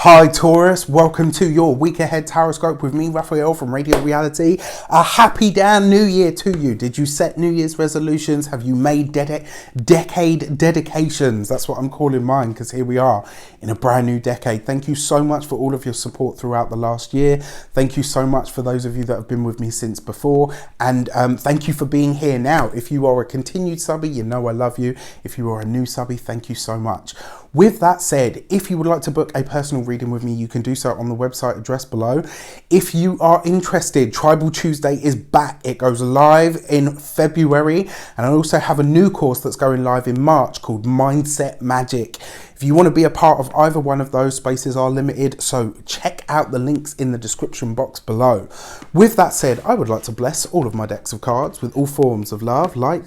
Hi Taurus, welcome to your week ahead Taroscope with me, Raphael from Reydiant Reality. A happy damn new year to you. Did you set New Year's resolutions? Have you made decade dedications? That's what I'm calling mine, because here we are in a brand new decade. Thank you so much for all of your support throughout the last year. Thank you so much for those of you that have been with me since before, and thank you for being here now. If you are a continued subby, you know I love you. If you are a new subby, thank you so much. With that said, if you would like to book a personal reading with me, you can do so on the website address below. If you are interested, Tribal Tuesday is back. It goes live in February, and I also have a new course that's going live in March called Mindset Magic. If you want to be a part of either one of those, spaces are limited, so check out the links in the description box below. With that said, I would like to bless all of my decks of cards with all forms of love, light,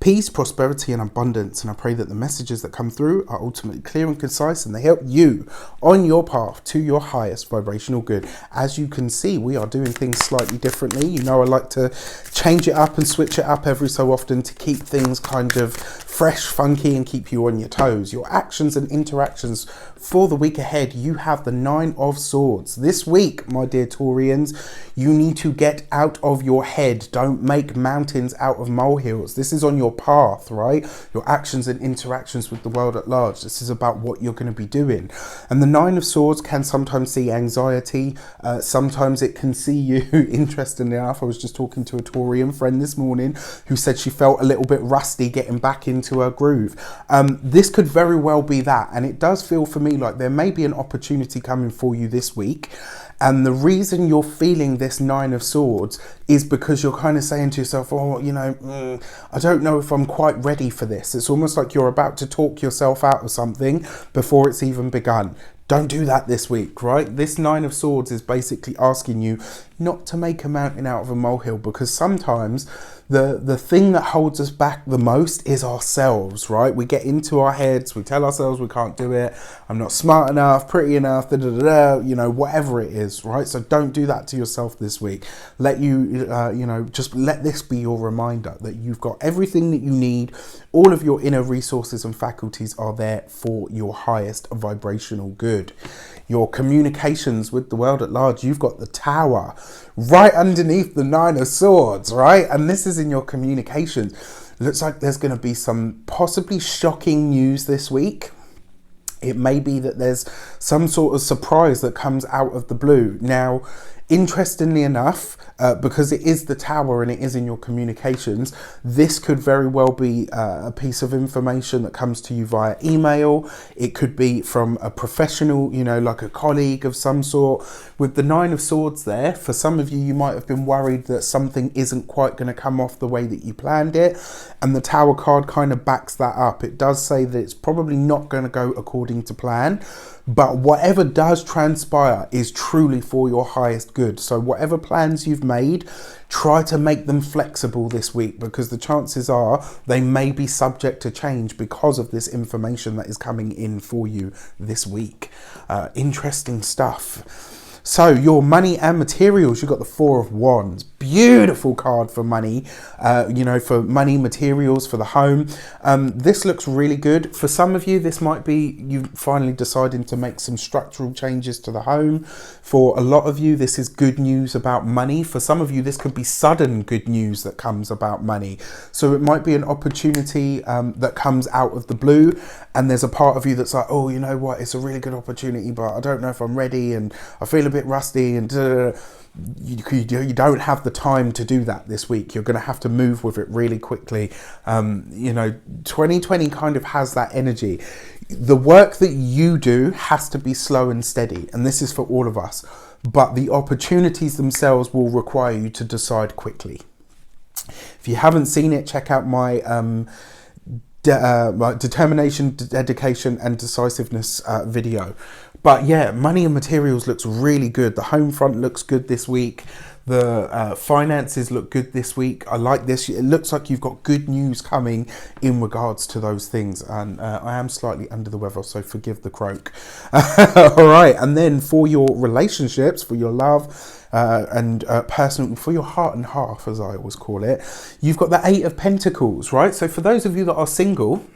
peace, prosperity and abundance, and I pray that the messages that come through are ultimately clear and concise, and they help you on your path to your highest vibrational good. As you can see, we are doing things slightly differently. You know I like to change it up and switch it up every so often to keep things kind of fresh, funky, and keep you on your toes. Your actions and interactions for the week ahead, you have the 9 of Swords. This week, my dear Taurians, you need to get out of your head. Don't make mountains out of molehills. This is on your path, right? Your actions and interactions with the world at large. This is about what you're going to be doing. And the 9 of Swords can sometimes see anxiety. Sometimes it can see you, interestingly enough, I was just talking to a Taurian friend this morning who said she felt a little bit rusty getting back into her groove. This could very well be that. And it does feel for me like there may be an opportunity coming for you this week. And the reason you're feeling this 9 of Swords is because you're kind of saying to yourself, oh, you know, I don't know if I'm quite ready for this. It's almost like you're about to talk yourself out of something before it's even begun. Don't do that this week, right? This 9 of Swords is basically asking you not to make a mountain out of a molehill, because sometimes the thing that holds us back the most is ourselves, right? We get into our heads, we tell ourselves we can't do it, I'm not smart enough, pretty enough, you know, whatever it is, right? So don't do that to yourself this week. Let you, you know, just let this be your reminder that you've got everything that you need. All of your inner resources and faculties are there for your highest vibrational good. Your communications with the world at large, you've got the Tower right underneath the 9 of Swords, right? And this is in your communications. Looks like there's going to be some possibly shocking news this week. It may be that there's some sort of surprise that comes out of the blue. Now, interestingly enough, because it is the Tower and it is in your communications, this could very well be a piece of information that comes to you via email. It could be from a professional, you know, like a colleague of some sort. With the 9 of Swords there, for some of you, you might have been worried that something isn't quite going to come off the way that you planned it. And the Tower card kind of backs that up. It does say that it's probably not going to go according to plan. But whatever does transpire is truly for your highest good. So whatever plans you've made, try to make them flexible this week, because the chances are they may be subject to change because of this information that is coming in for you this week. Interesting stuff. So your money and materials, you've got the 4 of Wands. Beautiful card for money, you know, for money, materials, for the home. This looks really good. For some of you, this might be you finally deciding to make some structural changes to the home. For a lot of you, this is good news about money. For some of you, this could be sudden good news that comes about money. So it might be an opportunity that comes out of the blue. And there's a part of you that's like, oh, you know what, it's a really good opportunity, but I don't know if I'm ready and I feel a bit rusty and you don't have the time to do that this week. You're going to have to move with it really quickly. You know, 2020 kind of has that energy. The work that you do has to be slow and steady, and this is for all of us, but the opportunities themselves will require you to decide quickly. If you haven't seen it, check out my determination, dedication and decisiveness video. But yeah, money and materials looks really good. The home front looks good this week. The finances look good this week. I like this. It looks like you've got good news coming in regards to those things. And I am slightly under the weather, so forgive the croak. All right. And then for your relationships, for your love and personal, for your heart and half, as I always call it, you've got the 8 of Pentacles, right? So for those of you that are single,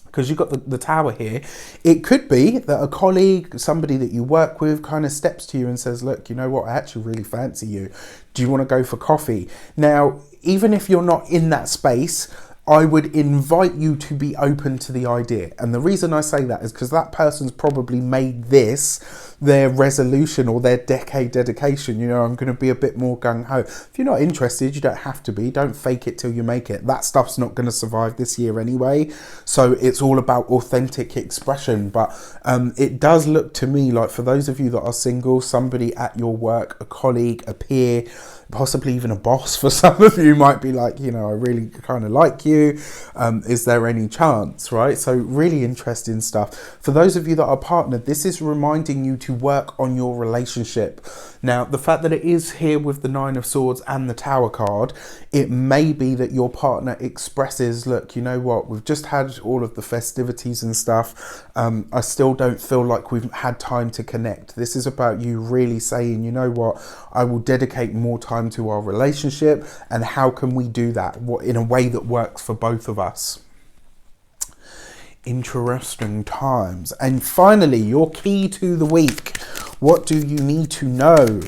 because you've got the tower here. It could be that a colleague, somebody that you work with, kind of steps to you and says, look, you know what, I actually really fancy you. Do you want to go for coffee? Now, even if you're not in that space, I would invite you to be open to the idea. And the reason I say that is because that person's probably made this their resolution or their decade dedication. You know, I'm going to be a bit more gung-ho. If you're not interested, you don't have to be. Don't fake it till you make it. That stuff's not going to survive this year anyway. So it's all about authentic expression. But it does look to me like, for those of you that are single, somebody at your work, a colleague, a peer, possibly even a boss for some of you might be like, you know, I really kind of like you. Is there any chance, right? So really interesting stuff. For those of you that are partnered, this is reminding you to work on your relationship. Now, the fact that it is here with the Nine of Swords and the Tower card, it may be that your partner expresses, look, you know what, we've just had all of the festivities and stuff. I still don't feel like we've had time to connect. This is about you really saying, you know what, I will dedicate more time to our relationship, and how can we do that in a way that works for both of us. Interesting times. And finally, your key to the week. What do you need to know?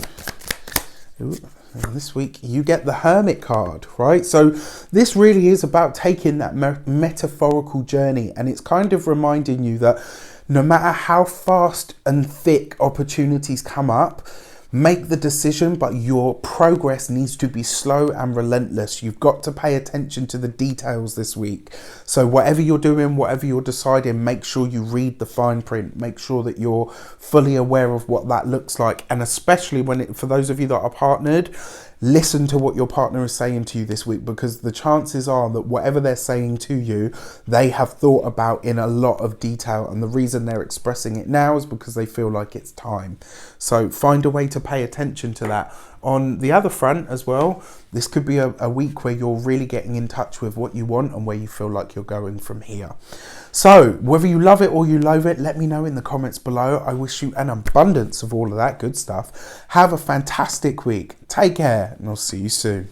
Ooh, and this week you get the Hermit card, right? So this really is about taking that metaphorical journey, and it's kind of reminding you that no matter how fast and thick opportunities come up, make the decision, but your progress needs to be slow and relentless. You've got to pay attention to the details this week. So whatever you're doing, whatever you're deciding, make sure you read the fine print. Make sure that you're fully aware of what that looks like. And especially for those of you that are partnered, listen to what your partner is saying to you this week, because the chances are that whatever they're saying to you, they have thought about in a lot of detail. And the reason they're expressing it now is because they feel like it's time. So find a way to pay attention to that. On the other front as well, this could be a week where you're really getting in touch with what you want and where you feel like you're going from here. So whether you love it or you loathe it, let me know in the comments below. I wish you an abundance of all of that good stuff. Have a fantastic week. Take care, and I'll see you soon.